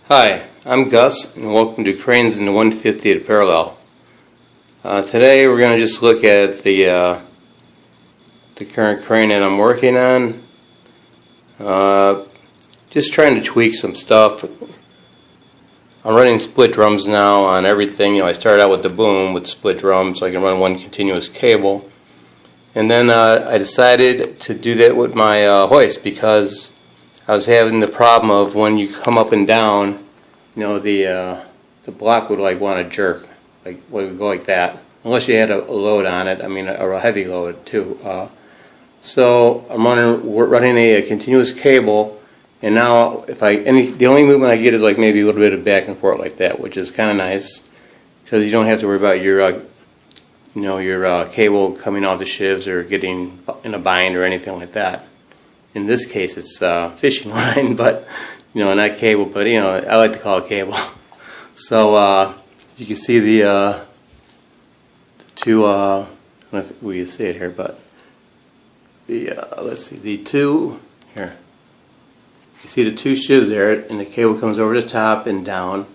Hi, I'm Gus, and welcome to Cranes in the 150th Parallel. Today we're going to just look at the current crane that I'm working on. Just trying to tweak some stuff. I'm running split drums now on everything. I started out with the boom with split drums so I can run one continuous cable. And then I decided to do that with my hoist because I was having the problem of when you come up and down, the block would want to jerk, would go like that, unless you had a load on it. I mean, a heavy load too. So I'm running a continuous cable, and now the only movement I get is maybe a little bit of back and forth like that, which is kind of nice because you don't have to worry about your cable coming off the shivs or getting in a bind or anything like that. In this case, it's fishing line, but not cable. But I like to call it cable. So you can see the two. I don't know if we can see it here, but let's see the two here. You see the two shivs there, and the cable comes over the top and down.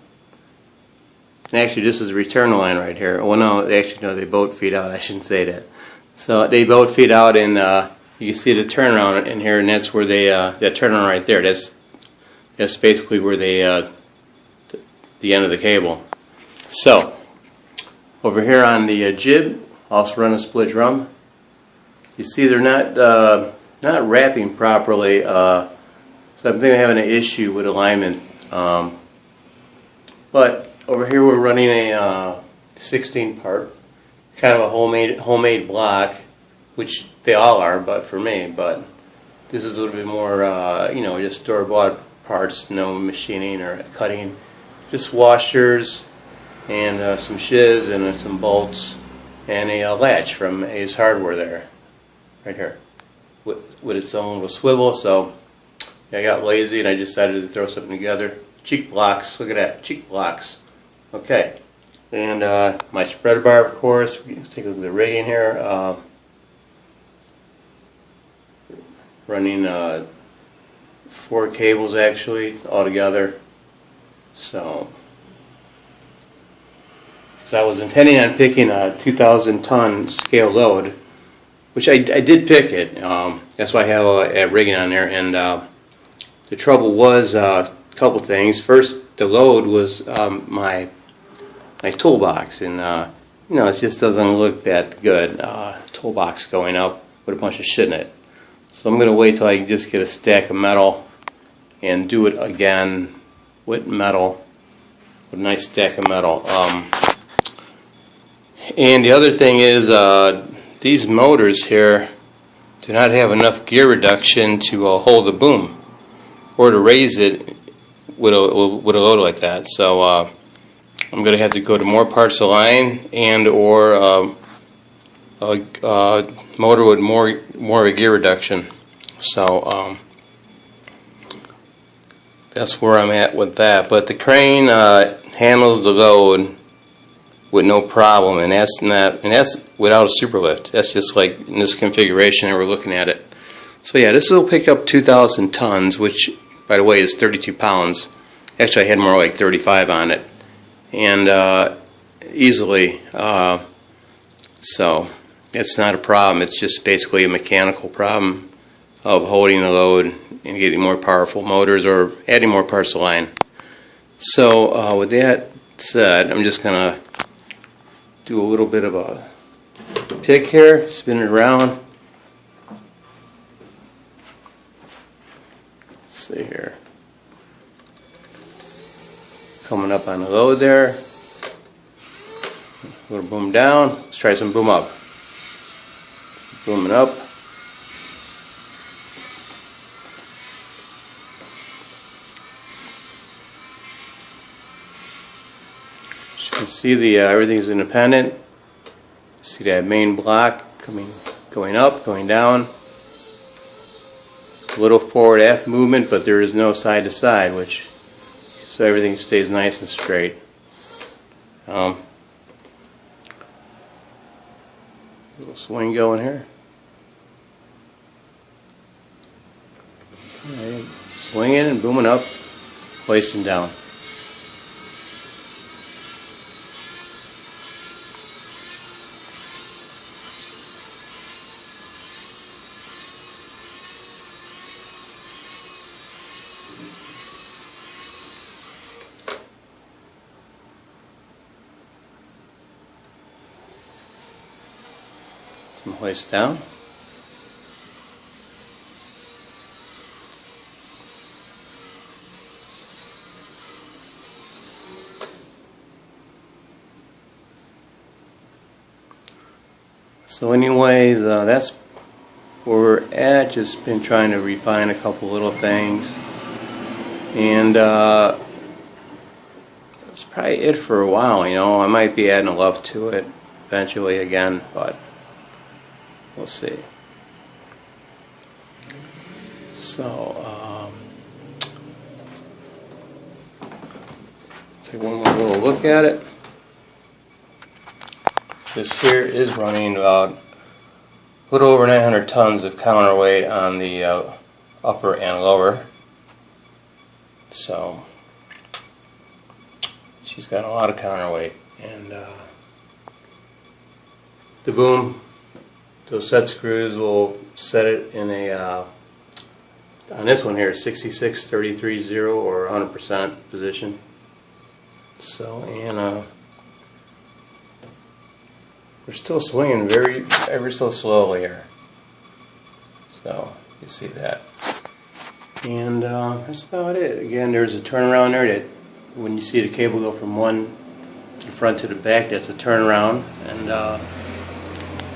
And actually, this is a return line right here. Well, no, they both feed out. I shouldn't say that. So they both feed out, and you can see the turnaround in here, and that's where that turnaround right there. That's basically where the end of the cable. So over here on the jib, also run a split drum. You see they're not wrapping properly. So I'm thinking I'm having an issue with alignment. But over here we're running a 16 part, kind of a homemade block, which they all are, but for me. But this is a little bit more, just store-bought parts, no machining or cutting, just washers and some shivs and some bolts and a latch from Ace Hardware there, right here, with its own little swivel. So I got lazy and I decided to throw something together. Cheek blocks, look at that, cheek blocks. Okay, and my spreader bar, of course. We can take a look at the rigging here. Running 4 cables actually altogether. So I was intending on picking a 2,000 ton scale load, which I did pick it. That's why I have a rigging on there. And the trouble was a couple things. First, the load was my toolbox, and it just doesn't look that good. Toolbox going up with a bunch of shit in it. So I'm going to wait till I can just get a stack of metal and do it again with metal, with a nice stack of metal. And the other thing is these motors here do not have enough gear reduction to hold the boom or to raise it with a load like that. So I'm going to have to go to more parts of line and or a motor with more of a gear reduction. So that's where I'm at with that. But the crane handles the load with no problem, and that's without a super lift. That's just like in this configuration that we're looking at it. So yeah, this will pick up 2,000 tons, which by the way is 32 pounds. Actually, I had more like 35 on it, and easily. So it's not a problem. It's just basically a mechanical problem of holding the load and getting more powerful motors or adding more parts to line. So with that said, I'm just going to do a little bit of a pick here, spin it around. Let's see here. Coming up on the load there. A little boom down. Let's try some boom up. Booming up. As you can see, everything's independent. See that main block going up, going down. A little forward aft movement, but there is no side to side, so everything stays nice and straight. Little swing going here. Swinging and booming up, hoisting down. Some hoist down. So anyways, that's where we're at. Just been trying to refine a couple little things, and that's probably it for a while. You know, I might be adding a love to it eventually again, but we'll see. So take one more little look at it. This here is running about a little over 900 tons of counterweight on the upper and lower. So she's got a lot of counterweight, and the boom, those set screws will set it in a on this one here 66, 33, 0 or 100% position. So, and we're still swinging ever so slowly here. So you see that, and that's about it. Again, there's a turnaround there that when you see the cable go from one to the front to the back, that's a turnaround, and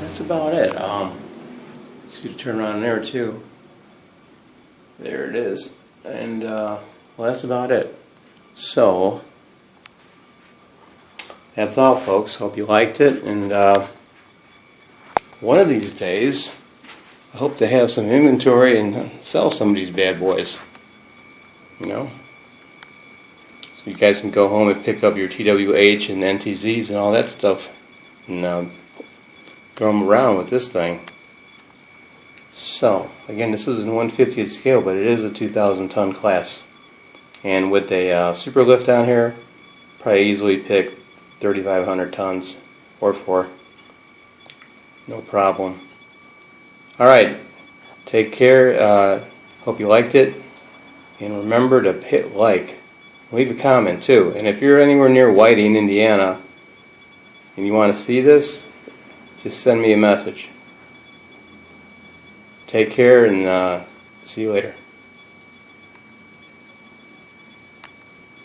that's about it. You see the turnaround there too. There it is, and well, that's about it. So that's all, folks. Hope you liked it, and one of these days I hope to have some inventory and sell some of these bad boys, you know, so you guys can go home and pick up your TWH and NTZs and all that stuff, and throw them around with this thing. So again, this is in 1/50th scale, but it is a 2,000 ton class, and with a super lift down here, probably easily pick 3,500 tons or 4. No problem. Alright, take care. Hope you liked it. And remember to hit like. Leave a comment too. And if you're anywhere near Whiting, Indiana, and you want to see this, just send me a message. Take care, and see you later.